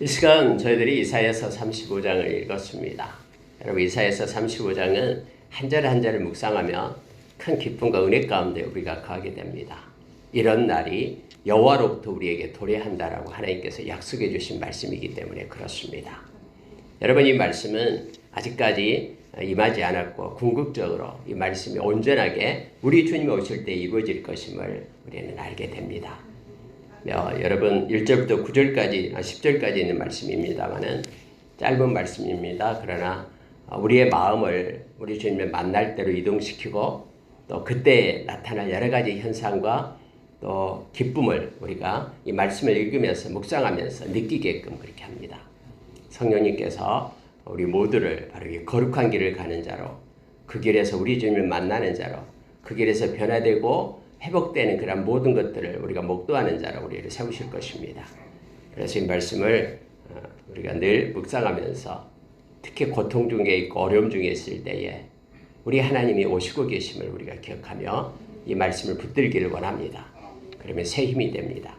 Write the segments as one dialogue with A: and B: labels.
A: 이 시간 저희들이 이사야서 35장을 읽었습니다. 여러분, 이사야서 35장은 한 절 한 절을 묵상하며 큰 기쁨과 은혜 가운데 우리가 가게 됩니다. 이런 날이 여호와로부터 우리에게 도래한다라고 하나님께서 약속해 주신 말씀이기 때문에 그렇습니다. 여러분, 이 말씀은 아직까지 임하지 않았고 궁극적으로 이 말씀이 온전하게 우리 주님이 오실 때 이루어질 것임을 우리는 알게 됩니다. 여러분 1절부터 9절까지 10절까지 있는 말씀입니다만은 짧은 말씀입니다. 그러나 우리의 마음을 우리 주님을 만날 때로 이동시키고 또 그때 나타날 여러 가지 현상과 또 기쁨을 우리가 이 말씀을 읽으면서 묵상하면서 느끼게끔 그렇게 합니다. 성령님께서 우리 모두를 바로 이 거룩한 길을 가는 자로, 그 길에서 우리 주님을 만나는 자로, 그 길에서 변화되고 회복되는 그런 모든 것들을 우리가 목도하는 자로 우리를 세우실 것입니다. 그래서 이 말씀을 우리가 늘 묵상하면서 특히 고통 중에 있고 어려움 중에 있을 때에 우리 하나님이 오시고 계심을 우리가 기억하며 이 말씀을 붙들기를 원합니다. 그러면 새 힘이 됩니다.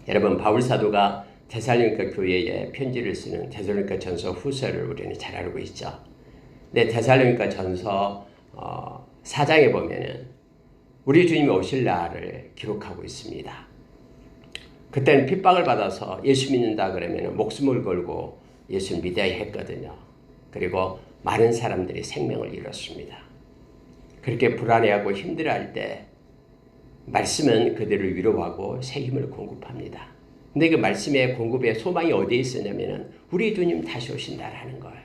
A: 여러분, 바울 사도가 데살로니가 교회에 편지를 쓰는 데살로니가 전서 후서를 우리는 잘 알고 있죠. 근데 데살로니가 전서 4장에 보면은 우리 주님이 오실 날을 기록하고 있습니다. 그때는 핍박을 받아서 예수 믿는다 그러면 목숨을 걸고 예수를 믿어야 했거든요. 그리고 많은 사람들이 생명을 잃었습니다. 그렇게 불안해하고 힘들어할 때 말씀은 그들을 위로하고 새 힘을 공급합니다. 근데 그 말씀의 공급의 소망이 어디에 있었냐면 우리 주님 다시 오신다라는 거예요.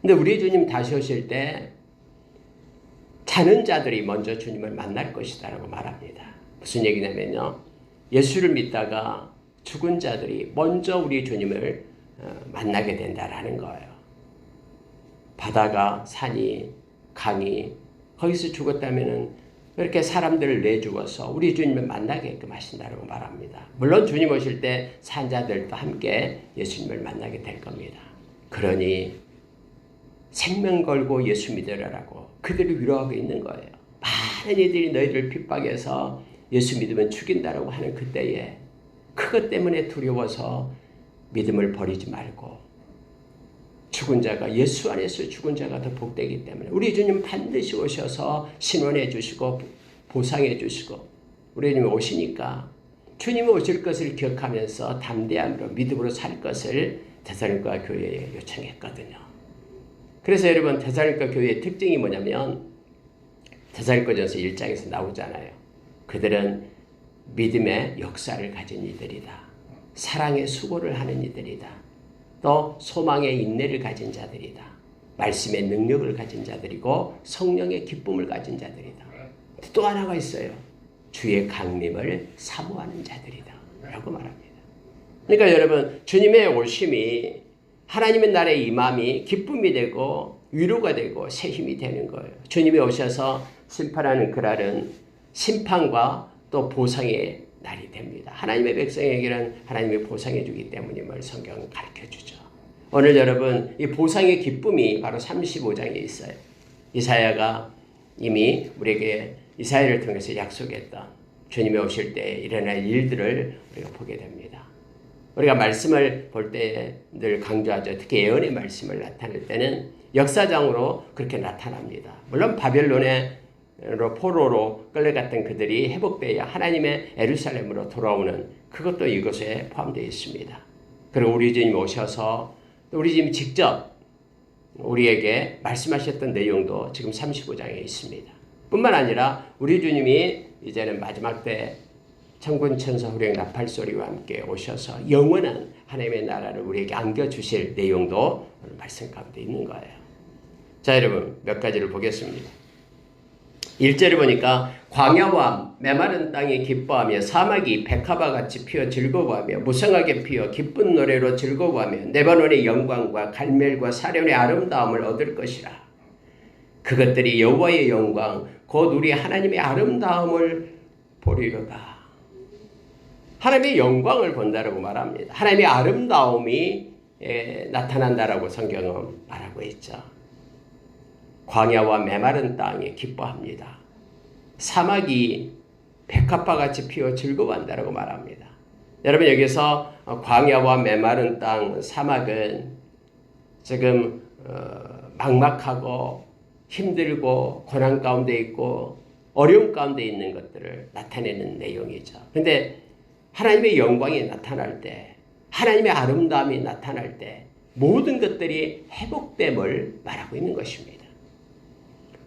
A: 근데 우리 주님 다시 오실 때 자는 자들이 먼저 주님을 만날 것이다 라고 말합니다. 무슨 얘기냐면요, 예수를 믿다가 죽은 자들이 먼저 우리 주님을 만나게 된다라는 거예요. 바다가, 산이, 강이 거기서 죽었다면은 그렇게 사람들을 내죽어서 우리 주님을 만나게끔 하신다라고 말합니다. 물론 주님 오실 때 산자들도 함께 예수님을 만나게 될 겁니다. 그러니 생명 걸고 예수 믿으라라고 그들을 위로하고 있는 거예요. 많은 이들이 너희를 핍박해서 예수 믿으면 죽인다라고 하는 그때에 그것 때문에 두려워서 믿음을 버리지 말고 죽은 자가 예수 안에서 죽은 자가 더 복되기 때문에 우리 주님 반드시 오셔서 신원해 주시고 보상해 주시고 우리 주님 오시니까 주님이 오실 것을 기억하면서 담대함으로 믿음으로 살 것을 데살로니가 교회에 요청했거든요. 그래서 여러분, 데살로니가 교회의 특징이 뭐냐면 데살로니가전서 1장에서 나오잖아요. 그들은 믿음의 역사를 가진 이들이다. 사랑의 수고를 하는 이들이다. 또 소망의 인내를 가진 자들이다. 말씀의 능력을 가진 자들이고 성령의 기쁨을 가진 자들이다. 또 하나가 있어요. 주의 강림을 사모하는 자들이다 라고 말합니다. 그러니까 여러분, 주님의 오심이 하나님의 나라의 임함이 기쁨이 되고 위로가 되고 새 힘이 되는 거예요. 주님이 오셔서 심판하는 그날은 심판과 또 보상의 날이 됩니다. 하나님의 백성에게는 하나님이 보상해 주기 때문임을 성경은 가르쳐주죠. 오늘 여러분, 이 보상의 기쁨이 바로 35장에 있어요. 이사야가 이미 우리에게 이사야를 통해서 약속했던 주님이 오실 때 일어날 일들을 우리가 보게 됩니다. 우리가 말씀을 볼 때 늘 강조하죠. 특히 예언의 말씀을 나타낼 때는 역사장으로 그렇게 나타납니다. 물론 바벨론의 포로로 끌려갔던 그들이 회복되어야 하나님의 예루살렘으로 돌아오는 그것도 이것에 포함되어 있습니다. 그리고 우리 주님 오셔서 우리 주님 직접 우리에게 말씀하셨던 내용도 지금 35장에 있습니다. 뿐만 아니라 우리 주님이 이제는 마지막 때 천군 천사 후령 나팔 소리와 함께 오셔서 영원한 하나님의 나라를 우리에게 안겨주실 내용도 오늘 말씀 가운데 있는 거예요. 자, 여러분, 몇 가지를 보겠습니다. 1절을 보니까 광야와 메마른 땅이 기뻐하며 사막이 백합화 같이 피어 즐거워하며 무성하게 피어 기쁜 노래로 즐거워하며 레바논의 영광과 갈멜과 사련의 아름다움을 얻을 것이라. 그것들이 여호와의 영광 곧 우리 하나님의 아름다움을 보리로다. 하나님의 영광을 본다라고 말합니다. 하나님의 아름다움이 나타난다라고 성경은 말하고 있죠. 광야와 메마른 땅이 기뻐합니다. 사막이 백합화같이 피어 즐거워한다라고 말합니다. 여러분 여기서 광야와 메마른 땅, 사막은 지금 막막하고 힘들고 고난 가운데 있고 어려움 가운데 있는 것들을 나타내는 내용이죠. 근데 하나님의 영광이 나타날 때, 하나님의 아름다움이 나타날 때 모든 것들이 회복됨을 말하고 있는 것입니다.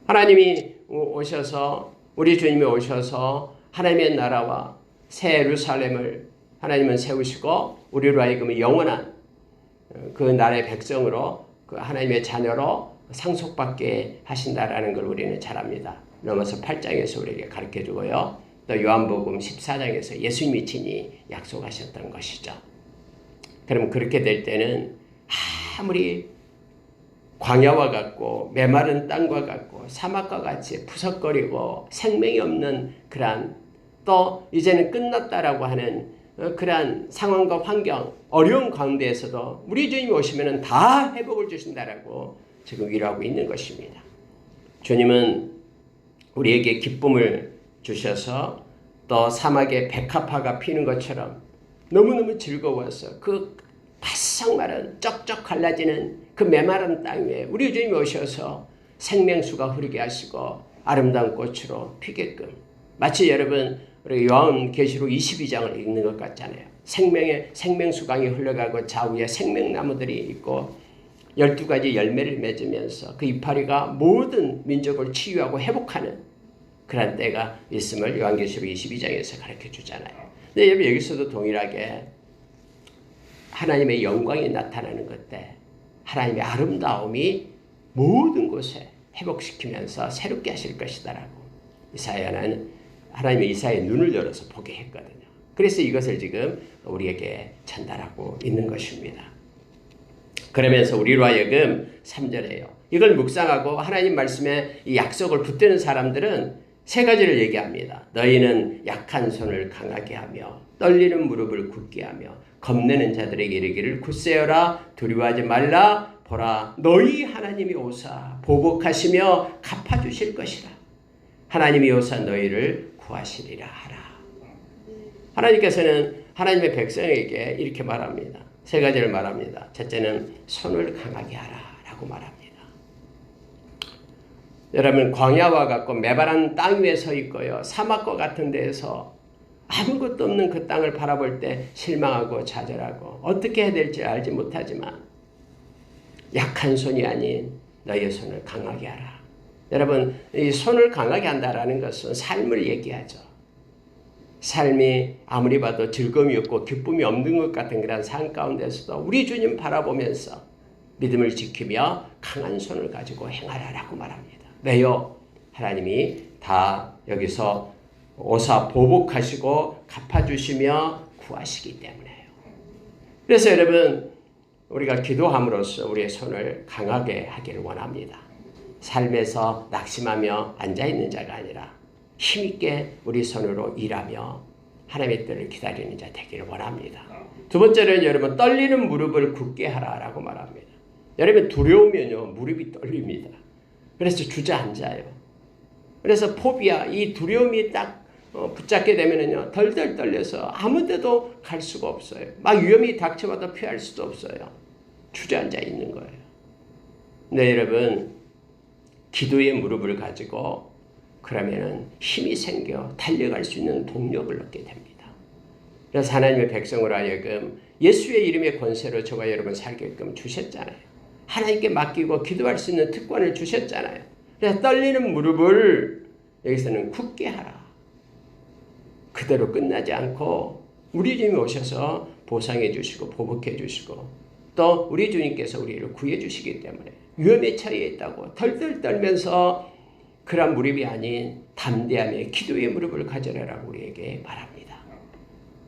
A: 하나님이 오셔서, 우리 주님이 오셔서 하나님의 나라와 새 예루살렘을 하나님은 세우시고 우리로 하여금 영원한 그 나라의 백성으로, 그 하나님의 자녀로 상속받게 하신다라는 걸 우리는 잘 압니다. 로마서 8장에서 우리에게 가르쳐주고요. 또 요한복음 14장에서 예수님이 친히 약속하셨던 것이죠. 그럼 그렇게 될 때는 아무리 광야와 같고 메마른 땅과 같고 사막과 같이 푸석거리고 생명이 없는 그러한, 또 이제는 끝났다라고 하는 그러한 상황과 환경, 어려운 가운데에서도 우리 주님이 오시면 다 회복을 주신다라고 지금 위로하고 있는 것입니다. 주님은 우리에게 기쁨을 주셔서 또 사막에 백합화가 피는 것처럼 너무너무 즐거워서 그 바싹 마른 쩍쩍 갈라지는 그 메마른 땅 위에 우리 주님이 오셔서 생명수가 흐르게 하시고 아름다운 꽃으로 피게끔, 마치 여러분 우리 요한계시록 22장을 읽는 것 같잖아요. 생명수강이 흘러가고 좌우에 생명나무들이 있고 12가지 열매를 맺으면서 그 이파리가 모든 민족을 치유하고 회복하는 그런 때가 있음을 요한계시록 22장에서 가르쳐 주잖아요. 근데 여러분 여기서도 동일하게 하나님의 영광이 나타나는 것 때 하나님의 아름다움이 모든 곳에 회복시키면서 새롭게 하실 것이다라고 이사야는 하나님의 이사야의 눈을 열어서 보게 했거든요. 그래서 이것을 지금 우리에게 전달하고 있는 것입니다. 그러면서 우리로 하여금 3절에요. 이걸 묵상하고 하나님 말씀에 이 약속을 붙드는 사람들은 세 가지를 얘기합니다. 너희는 약한 손을 강하게 하며 떨리는 무릎을 굳게 하며 겁내는 자들에게 이르기를 굳세어라, 두려워하지 말라. 보라, 너희 하나님이 오사 보복하시며 갚아주실 것이라. 하나님이 오사 너희를 구하시리라 하라. 하나님께서는 하나님의 백성에게 이렇게 말합니다. 세 가지를 말합니다. 첫째는 손을 강하게 하라 라고 말합니다. 여러분 광야와 같고 메마른 땅 위에 서 있고요, 사막과 같은 데에서 아무것도 없는 그 땅을 바라볼 때 실망하고 좌절하고 어떻게 해야 될지 알지 못하지만 약한 손이 아닌 너희의 손을 강하게 하라. 여러분 이 손을 강하게 한다라는 것은 삶을 얘기하죠. 삶이 아무리 봐도 즐거움이 없고 기쁨이 없는 것 같은 그런 삶 가운데서도 우리 주님 바라보면서 믿음을 지키며 강한 손을 가지고 행하라라고 말합니다. 왜요? 하나님이 다 여기서 오사 보복하시고 갚아주시며 구하시기 때문에요. 그래서 여러분 우리가 기도함으로써 우리의 손을 강하게 하기를 원합니다. 삶에서 낙심하며 앉아있는 자가 아니라 힘있게 우리 손으로 일하며 하나님의 뜻을 기다리는 자 되기를 원합니다. 두 번째는 여러분 떨리는 무릎을 굳게 하라라고 말합니다. 여러분 두려우면요 무릎이 떨립니다. 그래서 주저앉아요. 그래서 포비아, 이 두려움이 딱 붙잡게 되면은요 덜덜 떨려서 아무 데도 갈 수가 없어요. 막 위험이 닥쳐와도 피할 수도 없어요. 주저앉아 있는 거예요. 네, 여러분 기도의 무릎을 가지고 그러면은 힘이 생겨 달려갈 수 있는 동력을 얻게 됩니다. 그래서 하나님의 백성으로 하여금 예수의 이름의 권세로 저와 여러분 살게끔 주셨잖아요. 하나님께 맡기고 기도할 수 있는 특권을 주셨잖아요. 그래서 떨리는 무릎을 여기서는 굳게 하라. 그대로 끝나지 않고 우리 주님이 오셔서 보상해 주시고 보복해 주시고 또 우리 주님께서 우리를 구해 주시기 때문에 위험에 처해 있다고 덜덜 떨면서 그런 무릎이 아닌 담대함의 기도의 무릎을 가져라라고 우리에게 말합니다.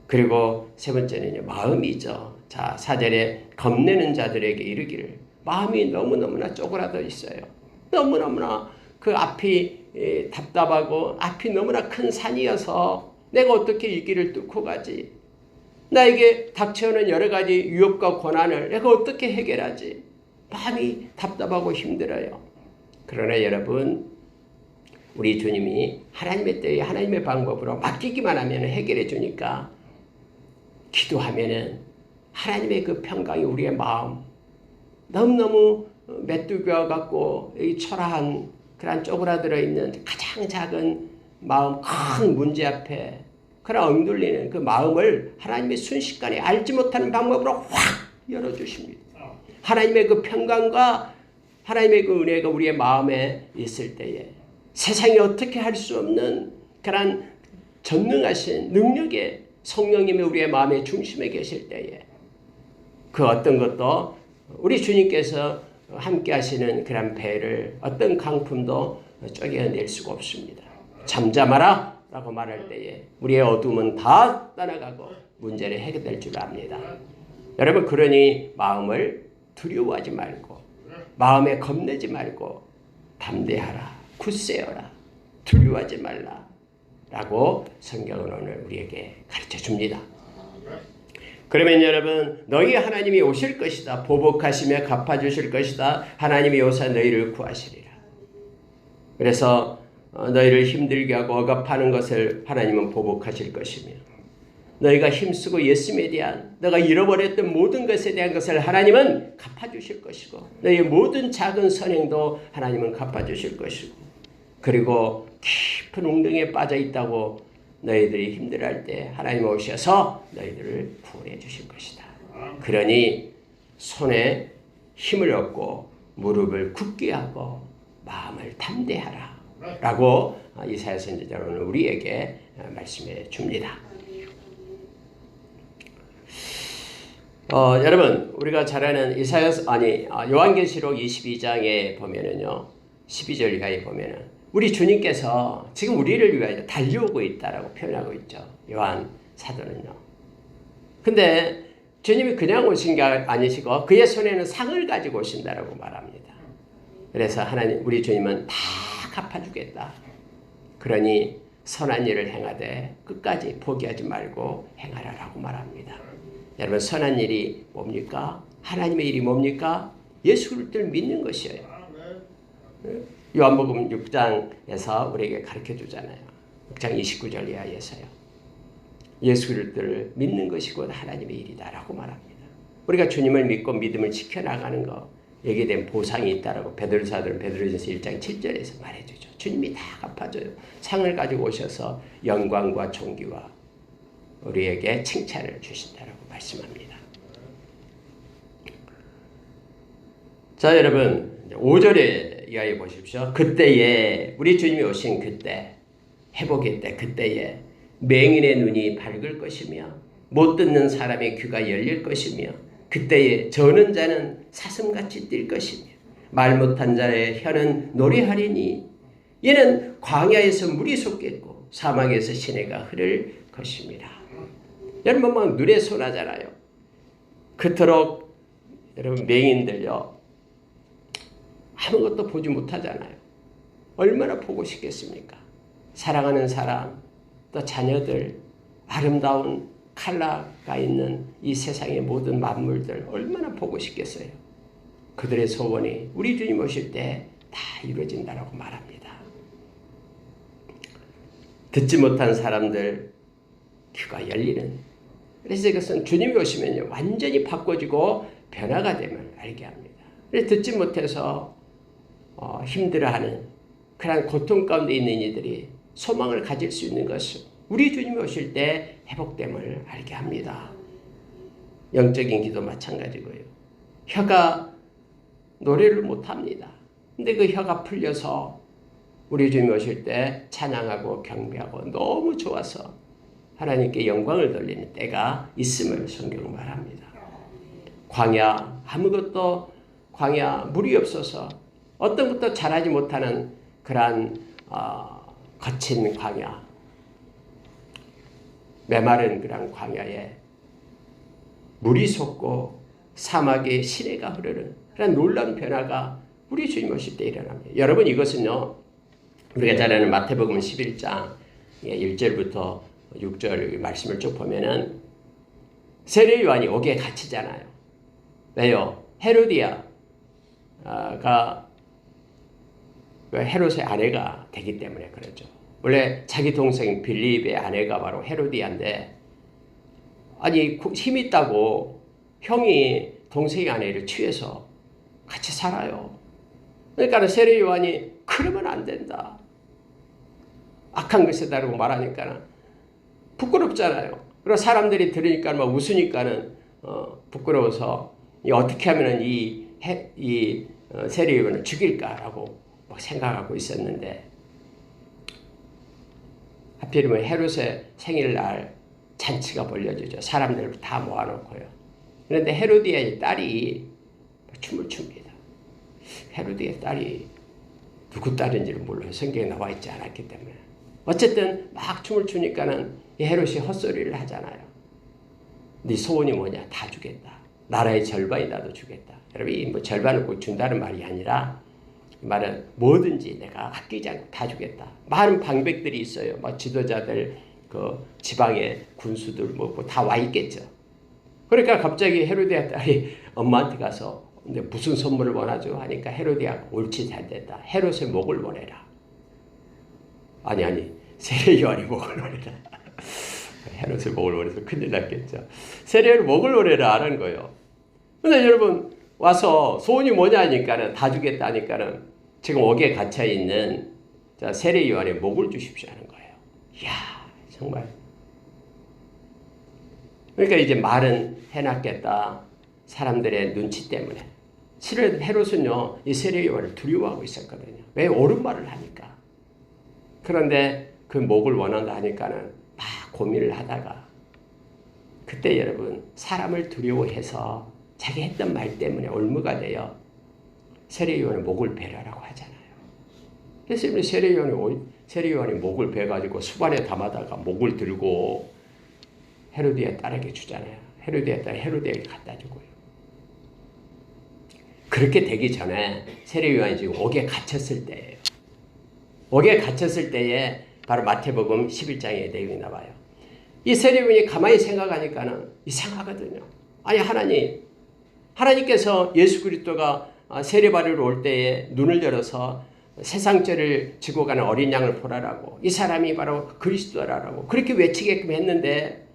A: 그리고 세 번째는요 마음이죠. 자 4절에 겁내는 자들에게 이르기를, 마음이 너무너무나 쪼그라져 있어요. 너무너무나 그 앞이 답답하고 앞이 너무나 큰 산이어서 내가 어떻게 이 길을 뚫고 가지? 나에게 닥쳐오는 여러 가지 위협과 고난을 내가 어떻게 해결하지? 마음이 답답하고 힘들어요. 그러나 여러분 우리 주님이 하나님의 때에 하나님의 방법으로 맡기기만 하면 해결해 주니까 기도하면은 하나님의 그 평강이 우리의 마음 너무너무 메뚜기와 같고 이 초라한 그런 쪼그라들어 있는 가장 작은 마음, 큰 문제 앞에 그런 엉들리는 그 마음을 하나님의 순식간에 알지 못하는 방법으로 확 열어주십니다. 하나님의 그 평강과 하나님의 그 은혜가 우리의 마음에 있을 때에 세상이 어떻게 할 수 없는 그런 전능하신 능력의 성령님이 우리의 마음의 중심에 계실 때에 그 어떤 것도 우리 주님께서 함께 하시는 그런 배를 어떤 강품도 쪼개어낼 수가 없습니다. 잠잠하라 라고 말할 때에 우리의 어둠은 다 떠나가고 문제는 해결될 줄 압니다. 여러분, 그러니 마음을 두려워하지 말고 마음에 겁내지 말고 담대하라, 굳세어라, 두려워하지 말라 라고 성경은 오늘 우리에게 가르쳐 줍니다. 그러면 여러분, 너희 하나님이 오실 것이다. 보복하시며 갚아주실 것이다. 하나님이 오사 너희를 구하시리라. 그래서 너희를 힘들게 하고 억압하는 것을 하나님은 보복하실 것이며 너희가 힘쓰고 예수님에 대한 너가 잃어버렸던 모든 것에 대한 것을 하나님은 갚아주실 것이고 너희의 모든 작은 선행도 하나님은 갚아주실 것이고 그리고 깊은 웅덩이에 빠져 있다고 너희들이 힘들어할 때 하나님 오셔서 너희들을 구원해 주실 것이다. 그러니 손에 힘을 얻고 무릎을 굳게 하고 마음을 담대하라 라고 이사야 선지자는 우리에게 말씀해 줍니다. 여러분, 우리가 잘 아는 요한계시록 22장에 보면은요, 12절 이하에 보면은 우리 주님께서 지금 우리를 위하여 달려오고 있다라고 표현하고 있죠. 요한 사도는요. 근데 주님이 그냥 오신 게 아니시고 그의 손에는 상을 가지고 오신다라고 말합니다. 그래서 하나님, 우리 주님은 다 갚아주겠다. 그러니 선한 일을 행하되 끝까지 포기하지 말고 행하라라고 말합니다. 여러분, 선한 일이 뭡니까? 하나님의 일이 뭡니까? 예수 그리스도를 믿는 것이에요. 요한복음 6장에서 우리에게 가르쳐 주잖아요. 6장 29절 이하에서요. 예수 그리스도를 믿는 것이 곧 하나님의 일이다라고 말합니다. 우리가 주님을 믿고 믿음을 지켜나가는 거, 여기에 대한 보상이 있다라고 베드로사도는 베드로전서 1장 7절에서 말해주죠. 주님이 다 갚아줘요. 상을 가지고 오셔서 영광과 존귀와 우리에게 칭찬을 주신다라고 말씀합니다. 자, 여러분 5절에 이하에 보십시오. 그때에 우리 주님이 오신 그때, 회복의 때, 그때에 맹인의 눈이 밝을 것이며 못 듣는 사람의 귀가 열릴 것이며 그때에 저는 자는 사슴같이 뛸 것이며 말 못한 자의 혀는 노래하리니 이는 광야에서 물이 솟겠고 사막에서 시내가 흐를 것입니다. 여러분, 막 눈에 선하잖아요. 그토록 여러분 맹인들요 아무것도 보지 못하잖아요. 얼마나 보고 싶겠습니까? 사랑하는 사람, 또 자녀들, 아름다운 컬러가 있는 이 세상의 모든 만물들 얼마나 보고 싶겠어요. 그들의 소원이 우리 주님 오실 때 다 이루어진다라고 말합니다. 듣지 못한 사람들 귀가 열리는, 그래서 이것은 주님이 오시면요 완전히 바꿔지고 변화가 되면 알게 합니다. 그래서 듣지 못해서 힘들어하는 그런 고통 가운데 있는 이들이 소망을 가질 수 있는 것은 우리 주님이 오실 때 회복됨을 알게 합니다. 영적인 기도 마찬가지고요. 혀가 노래를 못합니다. 근데 그 혀가 풀려서 우리 주님이 오실 때 찬양하고 경배하고 너무 좋아서 하나님께 영광을 돌리는 때가 있음을 성경은 말합니다. 광야, 아무것도 광야 물이 없어서 어떤 것도 잘하지 못하는 그러한 거친 광야, 메마른 그런 광야에 물이 솟고 사막에 시내가 흐르는 그런 놀라운 변화가 우리 주님 오실 때 일어납니다. 여러분, 이것은요 우리가 잘 아는 마태복음 11장 1절부터 6절 말씀을 쭉 보면은 세례 요한이 옥에 갇히잖아요. 왜요? 헤로디아가 헤롯의 아내가 되기 때문에 그러죠. 원래 자기 동생 빌립의 아내가 바로 헤로디아인데 아니 힘 있다고 형이 동생이 아내를 취해서 같이 살아요. 그러니까 세례 요한이 그러면 안 된다. 악한 것이다라고 말하니까는 부끄럽잖아요. 그리고 사람들이 들으니까 막 웃으니까는 부끄러워서 어떻게 하면은 이 세례 요한을 죽일까라고 생각하고 있었는데 하필이면 헤롯의 생일날 잔치가 벌려지죠. 사람들을 다 모아놓고요. 그런데 헤로디아의 딸이 춤을 춥니다. 헤로디아의 딸이 누구 딸인지를 몰라요. 성경에 나와 있지 않았기 때문에. 어쨌든 막 춤을 추니까는 이 헤롯이 헛소리를 하잖아요. 네 소원이 뭐냐? 다 주겠다. 나라의 절반이 나도 주겠다. 여러분 이 절반을 꼭 준다는 말이 아니라 이 말은 뭐든지 내가 아끼지 않고 다 주겠다. 많은 방백들이 있어요. 막 지도자들 그 지방의 군수들 다 와 있겠죠. 그러니까 갑자기 헤로디아 딸이 엄마한테 가서 근데 무슨 선물을 원하죠? 하니까 헤로디아가 옳지 잘 됐다. 헤롯의 목을 원해라. 아니 세례 요한이 목을 원해라. 헤롯의 목을 원해서 큰일 났겠죠. 세례를 목을 원해라 하는 거예요. 근데 여러분 와서 소원이 뭐냐 하니까는 다 주겠다 하니까는 지금 옥에 갇혀 있는 세례 요한의 목을 주십시오 하는 거예요. 이야 정말. 그러니까 이제 말은 해놨겠다. 사람들의 눈치 때문에. 실은 헤롯은요 이 세례 요한을 두려워하고 있었거든요. 왜? 옳은 말을 하니까. 그런데 그 목을 원한다 하니까는 막 고민을 하다가 그때 여러분 사람을 두려워해서 자기 했던 말 때문에 올무가 되어 세례 요한의 목을 베라라고 하잖아요. 그래서 세례 요한이 목을 베가지고 수반에 담아다가 목을 들고 헤로디아 딸에게 주잖아요. 헤로디아 딸 헤로디아에게 갖다 주고요. 그렇게 되기 전에 세례 요한이 지금 옥에 갇혔을 때예요. 옥에 갇혔을 때에 바로 마태복음 11장의 내용이 나와요. 이 세례 요한이 가만히 생각하니까는 이상하거든요. 아니 하나님께서 예수 그리스도가 세례받으러 올 때에 눈을 열어서 세상죄를 지고 가는 어린 양을 보라라고 이 사람이 바로 그리스도라라고 그렇게 외치게끔 했는데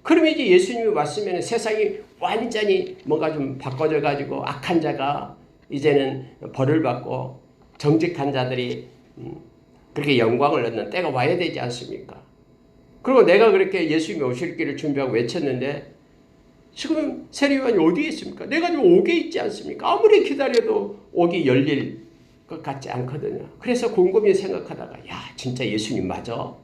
A: 그러면 이제 예수님이 왔으면 세상이 완전히 뭔가 좀 바꿔져 가지고 악한 자가 이제는 벌을 받고 정직한 자들이 그렇게 영광을 얻는 때가 와야 되지 않습니까? 그리고 내가 그렇게 예수님이 오실 길을 준비하고 외쳤는데 지금 세례 요한이 어디에 있습니까? 내가 지금 옥에 있지 않습니까? 아무리 기다려도 옥이 열릴 것 같지 않거든요. 그래서 곰곰이 생각하다가 야 진짜 예수님 맞아?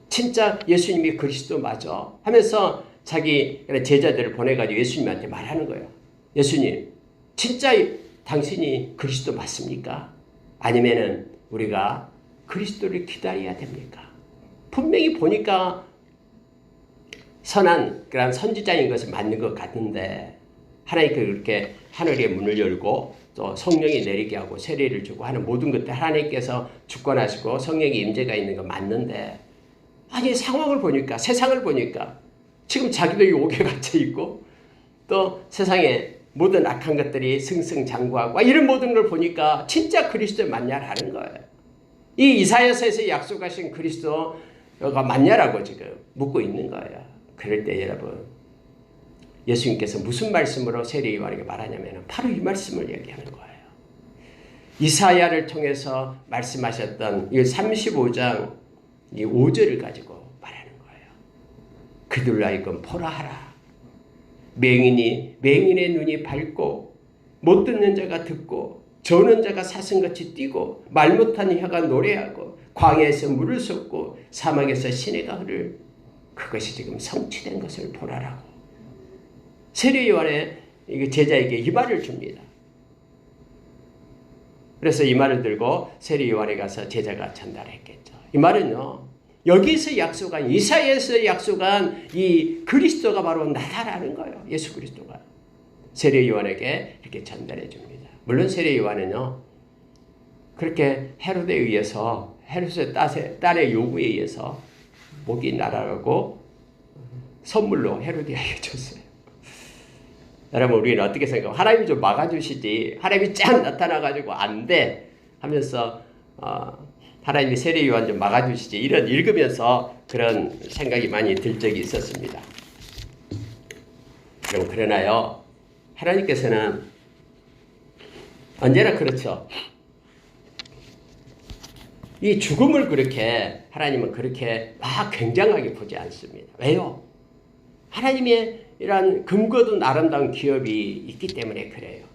A: 진짜 예수님이 그리스도 맞아? 하면서 자기 제자들을 보내가지고 예수님한테 말하는 거예요. 예수님 진짜 당신이 그리스도 맞습니까? 아니면은 우리가 그리스도를 기다려야 됩니까? 분명히 보니까 선한 그런 선지자인 것은 맞는 것 같은데 하나님께서 그렇게 하늘의 문을 열고 또 성령이 내리게 하고 세례를 주고 하는 모든 것들 하나님께서 주권하시고 성령의 임재가 있는 거 맞는데 아니 상황을 보니까 세상을 보니까 지금 자기도 이 옥에 갇혀 있고 또 세상에 모든 악한 것들이 승승장구하고 이런 모든 걸 보니까 진짜 그리스도에 맞냐라는 거예요. 이 이사야서에서 약속하신 그리스도가 맞냐라고 지금 묻고 있는 거예요. 그럴 때 여러분 예수님께서 무슨 말씀으로 세례 요한에게 말하냐면 바로 이 말씀을 얘기하는 거예요. 이사야를 통해서 말씀하셨던 이 35장 이 5절을 가지고 말하는 거예요. 그들로 하여금 보라 하라. 맹인의 눈이 밝고 못 듣는 자가 듣고 저는 자가 사슴같이 뛰고 말 못하는 혀가 노래하고 광야에서 물을 쏟고 사막에서 시내가 흐를 그것이 지금 성취된 것을 보라라고 세례 요한의 제자에게 이 말을 줍니다. 그래서 이 말을 들고 세례 요한에 가서 제자가 전달했겠죠. 이 말은요. 여기서 약속한 이사야에서 약속한 이 그리스도가 바로 나타나는 거예요. 예수 그리스도가. 세례 요한에게 이렇게 전달해 줍니다. 물론 세례 요한은요. 그렇게 헤롯에 의해서 헤롯의 딸의 요구에 의해서 목이 날아가고 선물로 헤로디아에게 줬어요. 여러분 우리는 어떻게 생각해요? 하나님이 좀 막아주시지 하나님이 쫙 나타나가지고 안 돼 하면서 하나님이 세례 요한 좀 막아주시지 이런 읽으면서 그런 생각이 많이 들 적이 있었습니다. 여러분 그러나요? 하나님께서는 언제나 그렇죠. 이 죽음을 그렇게 하나님은 그렇게 막 굉장하게 보지 않습니다. 왜요? 하나님의 이런 금거도 아름다운 기업이 있기 때문에 그래요.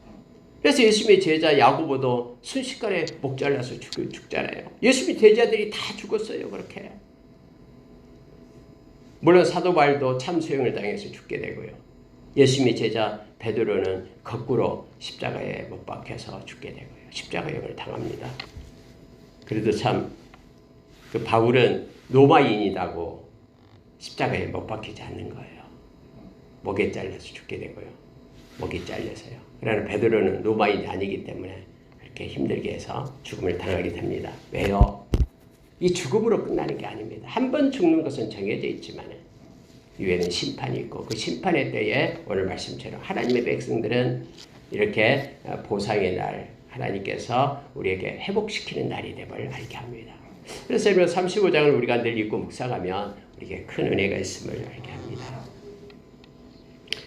A: 그래서 예수님의 제자 야고보도 순식간에 목 잘라서 죽잖아요. 예수님의 제자들이 다 죽었어요. 그렇게. 물론 사도 바울도 참수형을 당해서 죽게 되고요. 예수님의 제자 베드로는 거꾸로 십자가에 못 박혀서 죽게 되고요. 십자가형을 당합니다. 그래도 참 그 바울은 로마인이라고 십자가에 못 박히지 않는 거예요. 목에 잘려서 죽게 되고요. 목이 잘려서요. 그러나 베드로는 로마인이 아니기 때문에 그렇게 힘들게 해서 죽음을 당하게 됩니다. 왜요? 이 죽음으로 끝나는 게 아닙니다. 한 번 죽는 것은 정해져 있지만 이후에는 심판이 있고 그 심판의 때에 오늘 말씀처럼 하나님의 백성들은 이렇게 보상의 날 하나님께서 우리에게 회복시키는 날이 됨을 알게 합니다. 그래서 35장을 우리가 늘 읽고 묵상하면 우리에게 큰 은혜가 있음을 알게 합니다.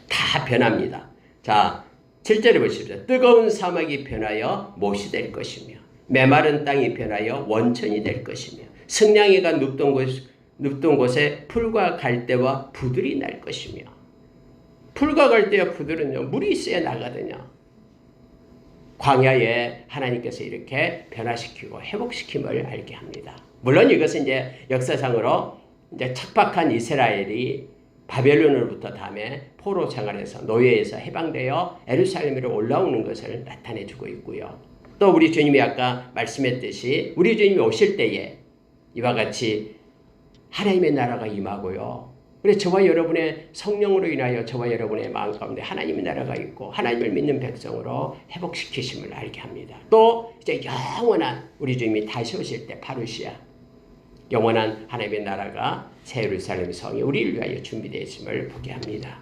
A: 다 변합니다. 자, 7절에 보십시오. 뜨거운 사막이 변하여 못이 될 것이며 메마른 땅이 변하여 원천이 될 것이며 승냥이가 눕던 곳에 풀과 갈대와 부들이 날 것이며 풀과 갈대와 부들은요 물이 있어야 나거든요. 광야에 하나님께서 이렇게 변화시키고 회복시킴을 알게 합니다. 물론 이것은 이제 역사상으로 이제 척박한 이스라엘이 바벨론으로부터 다음에 포로 생활에서 노예에서 해방되어 예루살렘으로 올라오는 것을 나타내주고 있고요. 또 우리 주님이 아까 말씀했듯이 우리 주님이 오실 때에 이와 같이 하나님의 나라가 임하고요. 그래서 저와 여러분의 성령으로 인하여 저와 여러분의 마음 가운데 하나님의 나라가 있고 하나님을 믿는 백성으로 회복시키심을 알게 합니다. 또 이제 영원한 우리 주님이 다시 오실 때 파루시아 영원한 하나님의 나라가 새 예루살렘 성이 우리를 위하여 준비되어 있음을 보게 합니다.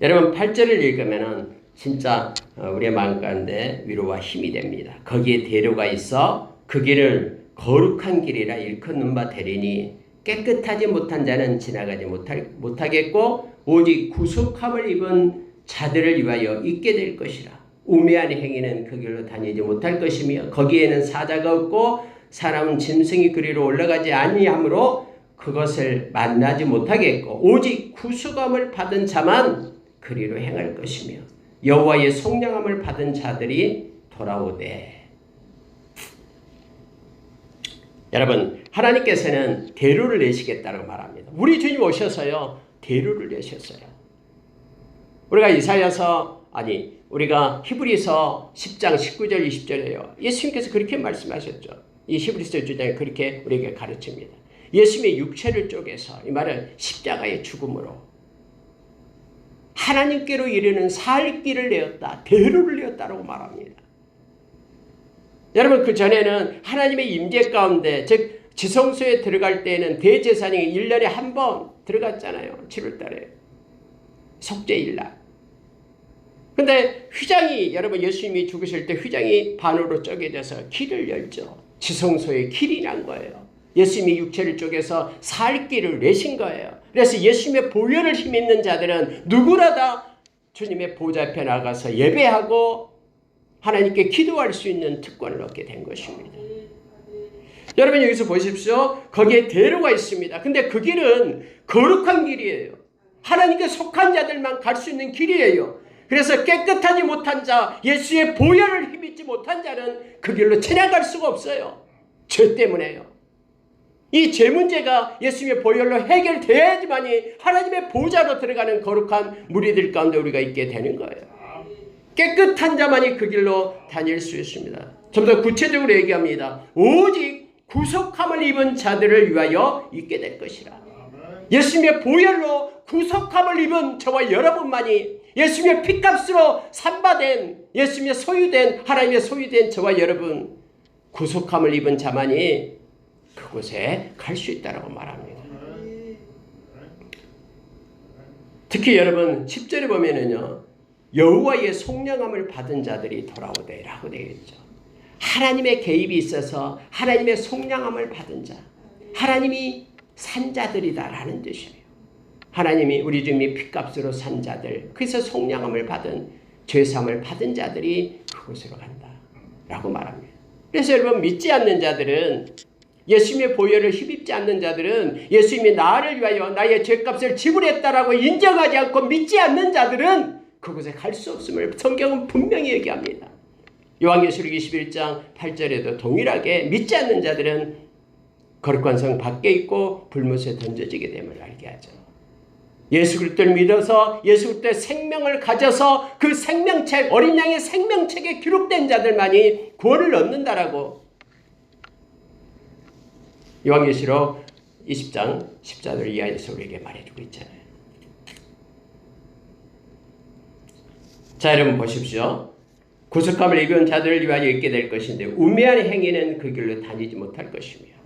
A: 여러분 8절을 읽으면 진짜 우리의 마음 가운데 위로와 힘이 됩니다. 거기에 대로가 있어 그 길을 거룩한 길이라 일컫는 바 되리니 깨끗하지 못한 자는 지나가지 못하겠고 오직 구속함을 입은 자들을 위하여 있게 될 것이라. 우매한 행위는 그 길로 다니지 못할 것이며 거기에는 사자가 없고 사람은 짐승이 그리로 올라가지 아니하므로 그것을 만나지 못하겠고 오직 구속함을 받은 자만 그리로 행할 것이며 여호와의 속량함을 받은 자들이 돌아오되. 여러분 하나님께서는 대로를 내시겠다고 말합니다. 우리 주님 오셔서요 대로를 내셨어요. 우리가 히브리서 10장 19절 20절에요. 예수님께서 그렇게 말씀하셨죠. 이 히브리서 9장에 그렇게 우리에게 가르칩니다. 예수님의 육체를 쪼개서 이 말은 십자가의 죽음으로 하나님께로 이르는 살 길을 내었다. 대로를 내었다라고 말합니다. 여러분 그 전에는 하나님의 임재 가운데 즉 지성소에 들어갈 때에는 대제사장이 1년에 한 번 들어갔잖아요. 7월달에 속죄일날. 근데 휘장이 여러분 예수님이 죽으실 때 휘장이 반으로 쪼개져서 길을 열죠. 지성소에 길이 난 거예요. 예수님이 육체를 쪼개서 살 길을 내신 거예요. 그래서 예수님의 보혈을 힘있는 자들은 누구나 다 주님의 보좌 앞에 나가서 예배하고 하나님께 기도할 수 있는 특권을 얻게 된 것입니다. 여러분 여기서 보십시오. 거기에 대로가 있습니다. 근데 그 길은 거룩한 길이에요. 하나님께 속한 자들만 갈 수 있는 길이에요. 그래서 깨끗하지 못한 자, 예수의 보혈을 힘입지 못한 자는 그 길로 지나갈 수가 없어요. 죄 때문에요. 이 죄 문제가 예수님의 보혈로 해결돼야지만이 하나님의 보좌로 들어가는 거룩한 무리들 가운데 우리가 있게 되는 거예요. 깨끗한 자만이 그 길로 다닐 수 있습니다. 좀 더 구체적으로 얘기합니다. 오직 구속함을 입은 자들을 위하여 있게 될 것이라. 예수님의 보혈로 구속함을 입은 저와 여러분만이 예수님의 피값으로 산바된 예수님의 소유된 하나님의 소유된 저와 여러분 구속함을 입은 자만이 그곳에 갈 수 있다고 말합니다. 특히 여러분 10절에 보면은요. 여호와의 속량함을 받은 자들이 돌아오되라고 되어 있죠. 하나님의 개입이 있어서 하나님의 속량함을 받은 자, 하나님이 산 자들이다라는 뜻이에요. 하나님이 우리 주님이 핏값으로 산 자들, 그래서 속량함을 받은 죄사함을 받은 자들이 그곳으로 간다 라고 말합니다. 그래서 여러분, 믿지 않는 자들은, 예수님의 보혈을 힘입지 않는 자들은, 예수님이 나를 위하여 나의 죄값을 지불했다라고 인정하지 않고 믿지 않는 자들은 그곳에 갈 수 없음을 성경은 분명히 얘기합니다. 요한계시록 21장 8절에도 동일하게 믿지 않는 자들은 거룩한 성 밖에 있고 불못에 던져지게 됨을 알게 하죠. 예수 그리스도를 믿어서 예수 그리스도의 생명을 가져서 그 생명책, 어린 양의 생명책에 기록된 자들만이 구원을 얻는다라고 요한계시록 20장 14절 이하에서 우리에게 말해주고 있잖아요. 자, 여러분 보십시오. 구속함을 입은 자들을 위하여 있게 될 것인데 우매한 행위는 그 길로 다니지 못할 것이며,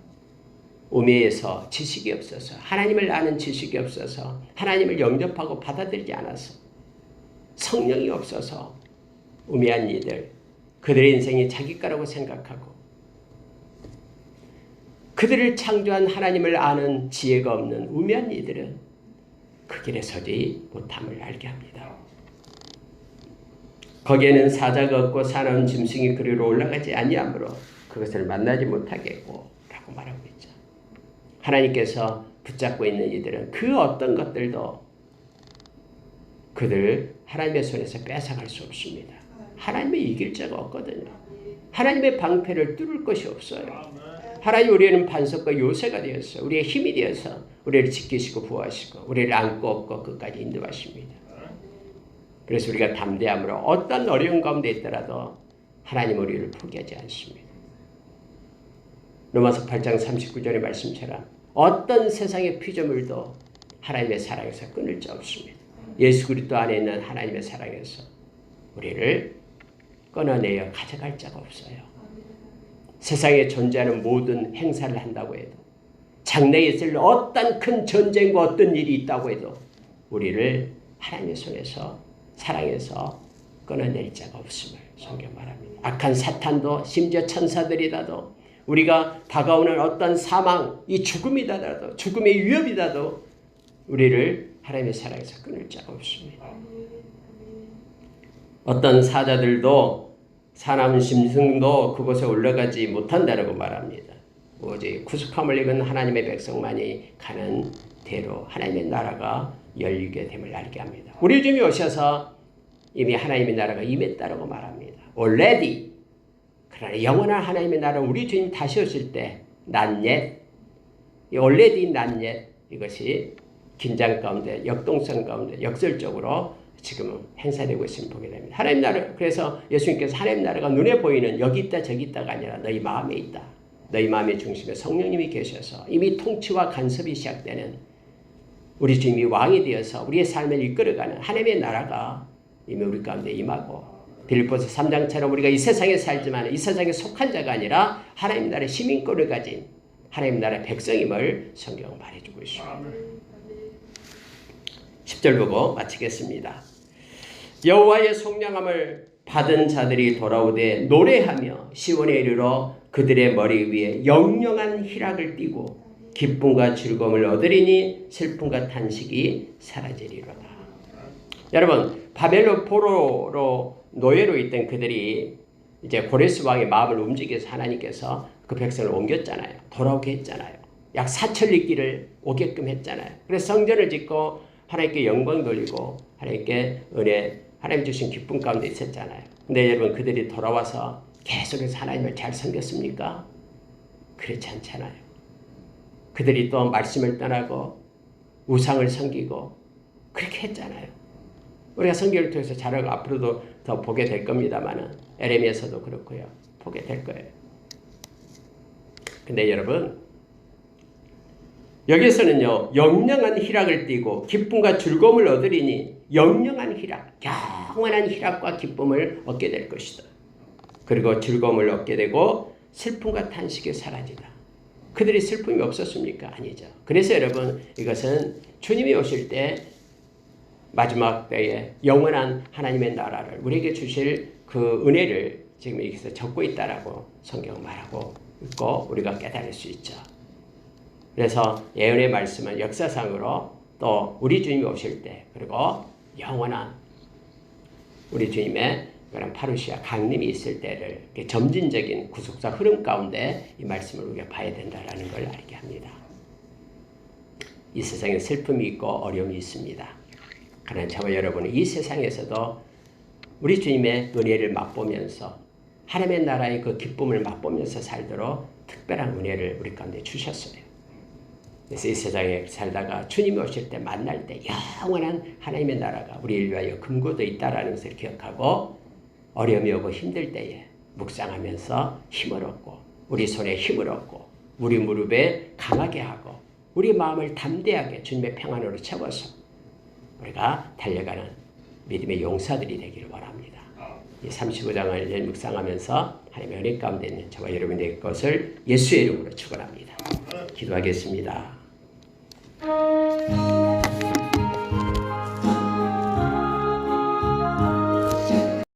A: 우매에서 지식이 없어서, 하나님을 아는 지식이 없어서, 하나님을 영접하고 받아들이지 않아서, 성령이 없어서 우매한 이들, 그들의 인생이 자기 거라고 생각하고 그들을 창조한 하나님을 아는 지혜가 없는 우매한 이들은 그 길에 서지 못함을 알게 합니다. 거기에는 사자가 없고 사나운 짐승이 그리로 올라가지 아니하므로 그것을 만나지 못하겠고 라고 말하고 있죠. 하나님께서 붙잡고 있는 이들은 그 어떤 것들도 그들 하나님의 손에서 뺏어갈 수 없습니다. 하나님의 이길 자가 없거든요. 하나님의 방패를 뚫을 것이 없어요. 하나님, 우리는 반석과 요새가 되어서 우리의 힘이 되어서 우리를 지키시고 보호하시고 우리를 안고 업고 끝까지 인도하십니다. 그래서 우리가 담대함으로 어떤 어려운 가운데 있더라도 하나님 우리를 포기하지 않습니다. 로마서 8장 39절의 말씀처럼 어떤 세상의 피조물도 하나님의 사랑에서 끊을 자 없습니다. 예수 그리스도 안에 있는 하나님의 사랑에서 우리를 끊어내어 가져갈 자가 없어요. 세상에 존재하는 모든 행사를 한다고 해도, 장래에 있을 어떤 큰 전쟁과 어떤 일이 있다고 해도 우리를 하나님의 손에서 사랑해서 끊어낼 자가 없음을 성경 말합니다. 악한 사탄도 심지어 천사들이라도 우리가 다가오는 어떤 사망, 이 죽음이다라도, 죽음의 위협이라도 우리를 하나님의 사랑에서 끊을 자가 없습니다. 어떤 사자들도 사나운 짐승도 그곳에 올라가지 못한다라고 말합니다. 오직 구속함을 입은 하나님의 백성만이 가는 대로 하나님의 나라가 열리게 됨을 알게 합니다. 우리 주님이 오셔서 이미 하나님의 나라가 임했다라고 말합니다. already. 그러나 영원한 하나님의 나라는 우리 주님 다시 오실 때 not yet, already not yet, 이것이 긴장 가운데, 역동성 가운데 역설적으로 지금은 행사되고 있음을 보게 됩니다. 하나님 나라, 그래서 예수님께서 하나님 나라가 눈에 보이는 여기 있다 저기 있다가 아니라 너희 마음에 있다. 너희 마음의 중심에 성령님이 계셔서 이미 통치와 간섭이 시작되는, 우리 주님이 왕이 되어서 우리의 삶을 이끌어가는 하나님의 나라가 이미 우리 가운데 임하고, 빌립보서 3장처럼 우리가 이 세상에 살지만 이 세상에 속한 자가 아니라 하나님 나라의 시민권을 가진 하나님 나라의 백성임을 성경은 말해주고 있습니다. 10절 보고 마치겠습니다. 여호와의 속량함을 받은 자들이 돌아오되 노래하며 시온에 이르러 그들의 머리 위에 영영한 희락을 띠고 기쁨과 즐거움을 얻으리니 슬픔과 탄식이 사라지리로다. 여러분, 바벨론 포로로 노예로 있던 그들이 이제 고레스 왕의 마음을 움직여서 하나님께서 그 백성을 옮겼잖아요. 돌아오게 했잖아요. 약 4천리 길을 오게끔 했잖아요. 그래서 성전을 짓고 하나님께 영광 돌리고 하나님께 은혜, 하나님 주신 기쁨 가운데 있었잖아요. 근데 여러분, 그들이 돌아와서 계속해서 하나님을 잘 섬겼습니까? 그렇지 않잖아요. 그들이 또 말씀을 떠나고 우상을 섬기고 그렇게 했잖아요. 우리가 성경을 통해서 잘 앞으로도 더 보게 될 겁니다만 에레미야서도 그렇고요. 보게 될 거예요. 근데 여러분, 여기서는요, 영영한 희락을 띠고 기쁨과 즐거움을 얻으리니 영영한 희락, 영원한 희락과 기쁨을 얻게 될 것이다. 그리고 즐거움을 얻게 되고 슬픔과 탄식이 사라지다. 그들이 슬픔이 없었습니까? 아니죠. 그래서 여러분, 이것은 주님이 오실 때 마지막 때에 영원한 하나님의 나라를 우리에게 주실 그 은혜를 지금 여기서 적고 있다라고 성경은 말하고 있고 우리가 깨달을 수 있죠. 그래서 예언의 말씀은 역사상으로 또 우리 주님이 오실 때 그리고 영원한 우리 주님의 그런 파루시아 강림이 있을 때를 점진적인 구속사 흐름 가운데 이 말씀을 우리가 봐야 된다라는 걸 알게 합니다. 이 세상에 슬픔이 있고 어려움이 있습니다. 그러나 저와 여러분은 이 세상에서도 우리 주님의 은혜를 맛보면서 하나님의 나라의 그 기쁨을 맛보면서 살도록 특별한 은혜를 우리 가운데 주셨어요. 그래서 이 세상에 살다가 주님이 오실 때 만날 때 영원한 하나님의 나라가 우리를 위하여 금고되어 있다는 것을 기억하고 어려움이 오고 힘들 때에 묵상하면서 힘을 얻고 우리 손에 힘을 얻고 우리 무릎에 강하게 하고 우리 마음을 담대하게 주님의 평안으로 채워서 우리가 달려가는 믿음의 용사들이 되기를 원합니다. 이 35장을 묵상하면서 하나님의 은혜 가운데 있는 저와 여러분의 것을 예수의 이름으로 축원합니다. 기도하겠습니다.